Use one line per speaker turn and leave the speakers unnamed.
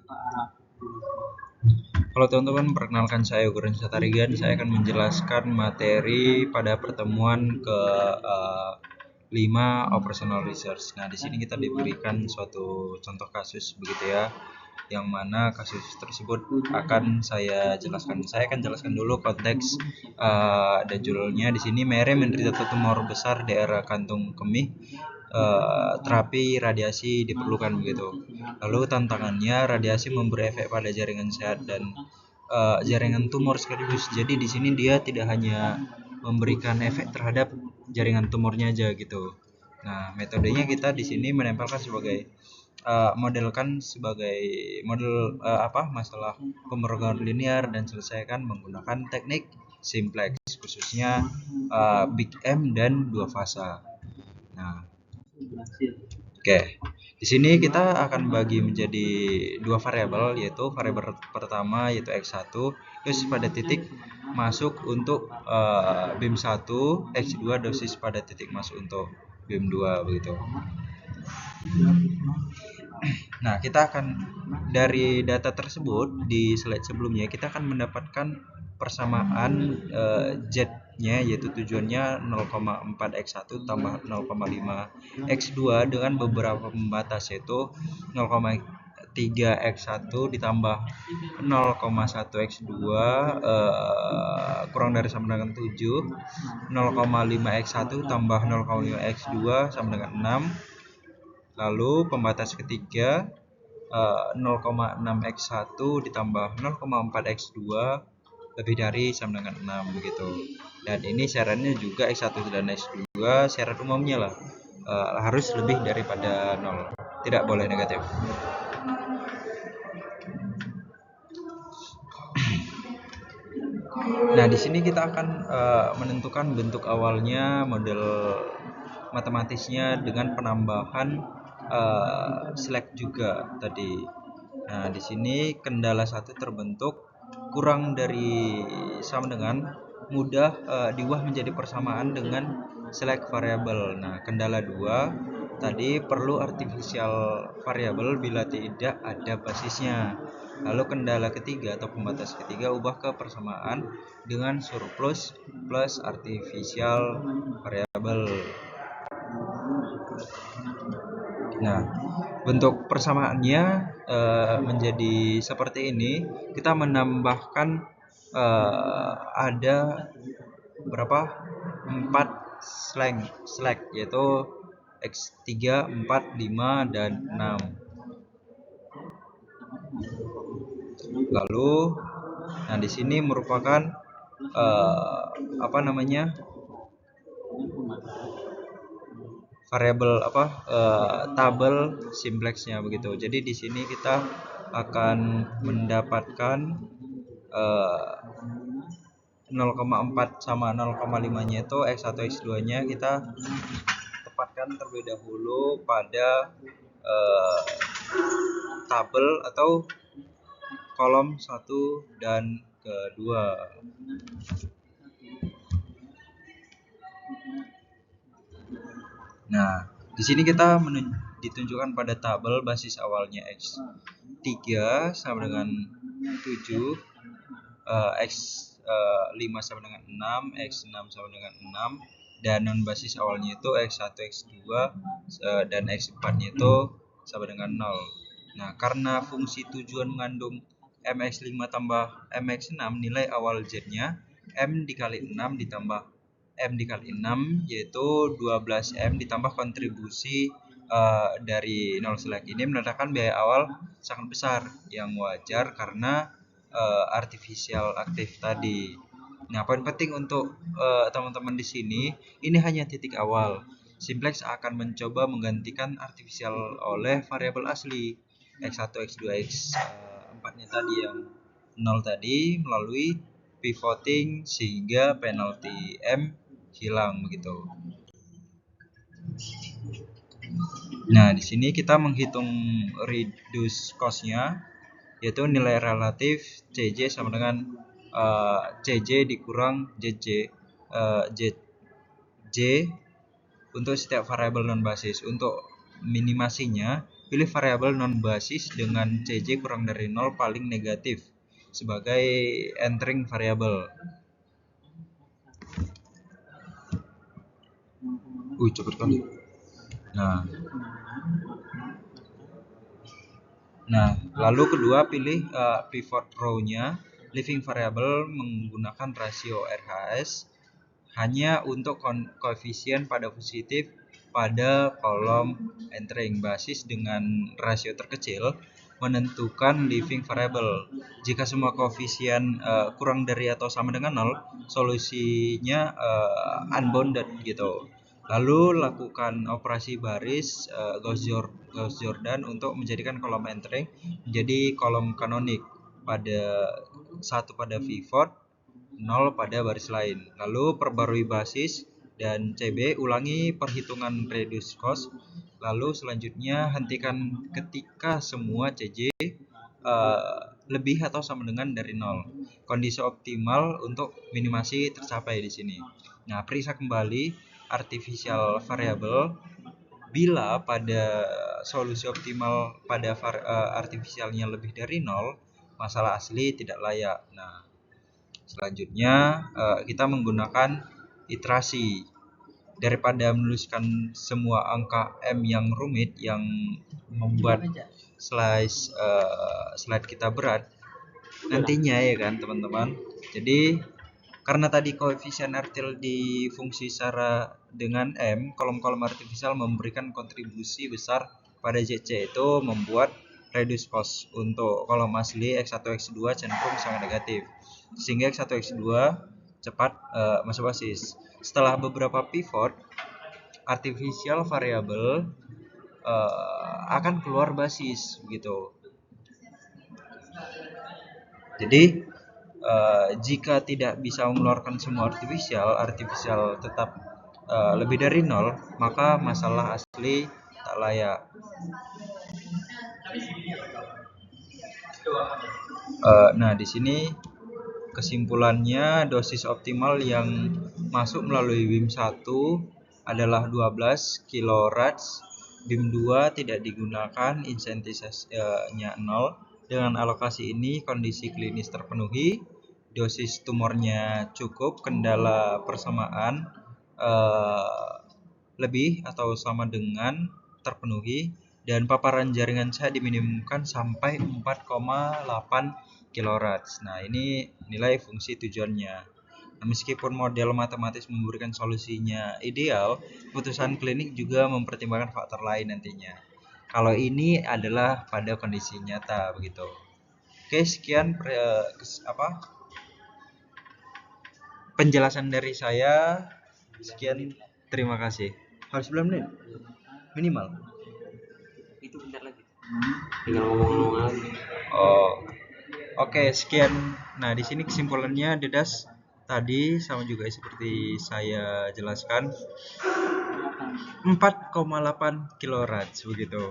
Halo teman-teman, perkenalkan saya Guren Satarigan. Saya akan menjelaskan materi pada pertemuan ke 5 operational research. Nah, di sini kita diberikan suatu contoh kasus begitu ya, yang mana kasus tersebut akan saya jelaskan. Saya akan jelaskan dulu konteks dan judulnya. Di sini Mary menderita tumor besar di daerah kantung kemih. Terapi radiasi diperlukan begitu. Lalu tantangannya, radiasi memberi efek pada jaringan sehat dan jaringan tumor sekaligus. Jadi di sini dia tidak hanya memberikan efek terhadap jaringan tumornya aja gitu. Nah, metodenya kita di sini menempelkan sebagai modelkan sebagai model masalah pemrograman linear dan selesaikan menggunakan teknik simplex, khususnya Big M dan dua fasa. Nah, oke. Di sini kita akan bagi menjadi dua variabel, yaitu variabel pertama yaitu x1 dosis pada titik masuk untuk BIM 1, x2 dosis pada titik masuk untuk BIM 2 begitu. Nah, kita akan dari data tersebut di slide sebelumnya kita akan mendapatkan persamaan Z-nya, yaitu tujuannya 0,4 x1 tambah 0,5 x2 dengan beberapa pembatas, yaitu 0,3 x1 ditambah 0,1 x2 kurang dari sama dengan 7, 0,5 x1 tambah 0,5 x2 sama dengan 6. Lalu pembatas ketiga 0,6 x1 ditambah 0,4 x2 lebih dari sama dengan 6 begitu. Dan ini syaratnya juga x1 dan x2 syarat umumnya lah harus lebih daripada 0, tidak boleh negatif. Nah, di sini kita akan menentukan bentuk awalnya, model matematisnya dengan penambahan slack juga tadi. Nah, di sini kendala 1 terbentuk kurang dari sama dengan mudah diubah menjadi persamaan dengan slack variabel. Nah, kendala 2 tadi perlu artificial variable bila tidak ada basisnya. Lalu kendala ketiga atau pembatas ketiga, ubah ke persamaan dengan surplus plus artificial variable. Nah, bentuk persamaannya menjadi seperti ini. Kita menambahkan ada berapa? 4 slack yaitu X3, 4, 5 dan 6. Lalu nah di sini merupakan variabel tabel simplexnya begitu. Jadi di sini kita akan mendapatkan 0,4 sama 0,5-nya itu x1 x2-nya kita tempatkan terlebih dahulu pada tabel atau kolom 1 dan kedua. Nah, di sini kita ditunjukkan pada tabel basis awalnya x3 sama dengan 7, x5 sama dengan 6, x6 sama dengan 6, dan non basis awalnya itu x1, x2 dan x4-nya itu sama dengan 0. Nah, karena fungsi tujuan mengandung mx5 tambah mx6, nilai awal z-nya m dikali 6 ditambah m dikali 6 yaitu 12m ditambah kontribusi dari 0 slack. Ini menandakan biaya awal sangat besar yang wajar karena artificial aktif tadi. Nah, poin penting untuk teman-teman di sini, ini hanya titik awal. Simplex akan mencoba menggantikan artificial oleh variabel asli x1, x2, x4-nya tadi yang 0 tadi melalui pivoting sehingga penalti M hilang begitu. Nah, di sini kita menghitung reduce cost-nya, yaitu nilai relatif CJ sama dengan CJ dikurang JJ untuk setiap variabel non basis. Untuk minimasinya pilih variabel non basis dengan CJ kurang dari 0 paling negatif sebagai entering variabel. Cepet kali. Nah, lalu kedua pilih pivot row-nya, leaving variable menggunakan rasio RHS hanya untuk koefisien pada positif pada kolom entering basis dengan rasio terkecil menentukan leaving variable. Jika semua koefisien kurang dari atau sama dengan 0, solusinya unbounded gitu. Lalu lakukan operasi baris Gauss-Jordan untuk menjadikan kolom entering menjadi kolom kanonik pada 1 pada pivot, 0 pada baris lain. Lalu perbarui basis dan CB, ulangi perhitungan reduce cost. Lalu selanjutnya hentikan ketika semua CJ lebih atau sama dengan dari 0. Kondisi optimal untuk minimasi tercapai di sini. Nah, periksa kembali artificial variable bila pada solusi optimal pada artificialnya lebih dari 0, masalah asli tidak layak. Nah, selanjutnya kita menggunakan iterasi. Daripada menuliskan semua angka M yang rumit yang membuat slide kita berat nantinya ya kan teman-teman. Jadi karena tadi koefisien artil di fungsi secara dengan M, kolom-kolom artifisial memberikan kontribusi besar pada JC, itu membuat reduce cost untuk kolom asli X1 X2 cenderung sangat negatif, sehingga X1 X2 cepat masuk basis. Setelah beberapa pivot, artificial variable akan keluar basis begitu. Jadi jika tidak bisa mengeluarkan semua artificial tetap lebih dari 0, maka masalah asli tak layak. Nah, di sini kesimpulannya dosis optimal yang masuk melalui BIM 1 adalah 12 kRad, BIM 2 tidak digunakan, insentisasinya 0. Dengan alokasi ini kondisi klinis terpenuhi, dosis tumornya cukup, kendala persamaan lebih atau sama dengan terpenuhi, dan paparan jaringan saya diminimumkan sampai 4,8 kRad. Nah, ini nilai fungsi tujuannya. Nah, meskipun model matematis memberikan solusinya ideal, putusan klinik juga mempertimbangkan faktor lain nantinya. Kalau ini adalah pada kondisi nyata begitu. Oke, sekian penjelasan dari saya. Sekian, terima kasih. Harus 9 menit minimal. Itu bentar lagi. Tinggal ngomong-ngomong lagi. Oke, sekian. Nah, di sini kesimpulannya Dedas tadi sama juga seperti saya jelaskan, 4,8 kRad begitu.